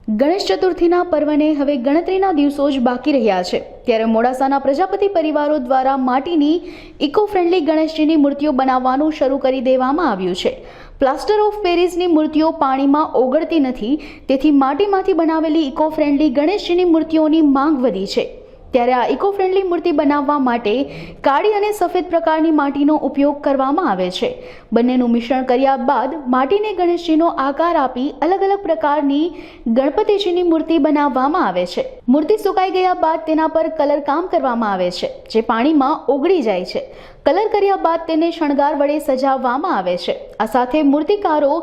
ગણેશ ચતુર્થીના પર્વને હવે ગણતરીના દિવસો જ બાકી રહ્યા છે, ત્યારે મોડાસાના પ્રજાપતિ પરિવારો દ્વારા માટીની ઇકો ફ્રેન્ડલી ગણેશજીની મૂર્તિઓ બનાવવાનું શરૂ કરી દેવામાં આવ્યું છે। પ્લાસ્ટર ઓફ પેરિસની મૂર્તિઓ પાણીમાં ઓગળતી નથી, તેથી માટીમાંથી બનાવેલી ઇકો ફ્રેન્ડલી ગણેશજીની મૂર્તિઓની માંગ વધી છે। ત્યારે આ ઇકો ફ્રેન્ડલી મૂર્તિ બનાવવા માટે કાળી અને સફેદ પ્રકારની માટીનો ઉપયોગ કરવામાં આવે છે। બંનેનું મિશ્રણ કર્યા બાદ માટીને ગણેશજીનો આકાર આપી અલગ અલગ પ્રકારની ગણપતિજીની મૂર્તિ બનાવવામાં આવે છે। મૂર્તિ સુકાઈ ગયા બાદ તેના પર કલર કામ કરવામાં આવે છે, જે પાણીમાં ઓગળી જાય છે। કલર કર્યા બાદ તેને શણગાર વડે સજાવવામાં આવે છે। આ સાથે મૂર્તિકારો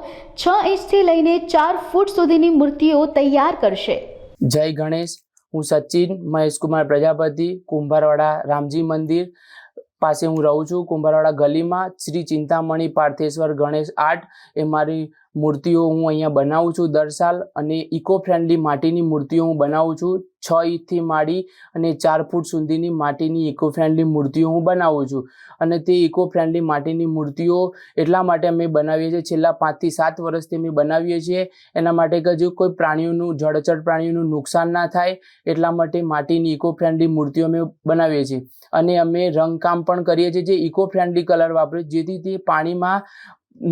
6 ઇંચથી લઈને 4 ફૂટ સુધીની મૂર્તિઓ તૈયાર કરશે। જય ગણેશ। હું સચિન મહેશ કુમાર પ્રજાપતિ કુંભારવાડા રામજી મંદિર પાસે હું રહું છું। કુંભારવાડા ગલીમાં શ્રી ચિંતામણી પાર્થેશ્વર ગણેશ આર્ટ એ મારી મૂર્તિઓ હું અહીંયા બનાવું છું દર સાલ, અને ઇકો ફ્રેન્ડલી માટીની મૂર્તિઓ હું બનાવું છું। 6 ઇંચથી માંડી અને 4 ફૂટ સુધીની માટીની ઇકો ફ્રેન્ડલી મૂર્તિઓ હું બનાવું છું। અને તે ઇકો ફ્રેન્ડલી માટીની મૂર્તિઓ એટલા માટે અમે બનાવીએ છીએ, છેલ્લા 5 થી 7 વર્ષથી અમે બનાવીએ છીએ એના માટે કે જો કોઈ પ્રાણીઓનું જળચર પ્રાણીઓનું નુકસાન ના થાય એટલા માટે માટીની ઇકો ફ્રેન્ડલી મૂર્તિઓ અમે બનાવીએ છીએ। અને અમે રંગકામ પણ કરીએ છીએ, જે ઇકો ફ્રેન્ડલી કલર વાપરીએ, જેથી તે પાણીમાં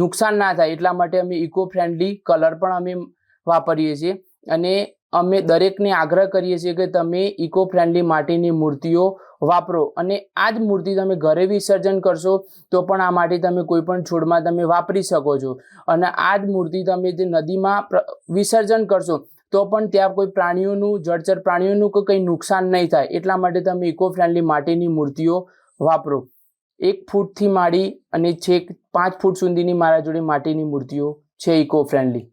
નુકસાન ના થાય એટલા માટે અમે ઇકો ફ્રેન્ડલી કલર પણ અમે વાપરીએ છીએ। અને અમે દરેકને આગ્રહ કરીએ છીએ કે તમે ઇકો ફ્રેન્ડલી માટીની મૂર્તિઓ વાપરો, અને આ જ મૂર્તિ તમે ઘરે વિસર્જન કરશો તો પણ આ માટી તમે કોઈ પણ છોડમાં તમે વાપરી શકો છો, અને આ જ મૂર્તિ તમે જે નદીમાં વિસર્જન કરશો તો પણ ત્યાં કોઈ પ્રાણીઓનું જળચર પ્રાણીઓનું કંઈ નુકસાન નહીં થાય એટલા માટે તમે ઇકો ફ્રેન્ડલી માટીની મૂર્તિઓ વાપરો। 1 ફૂટથી માંડી અને છેક 5 ફૂટ સુધીની મારા જોડે માટીની મૂર્તિઓ છે ઇકો ફ્રેન્ડલી।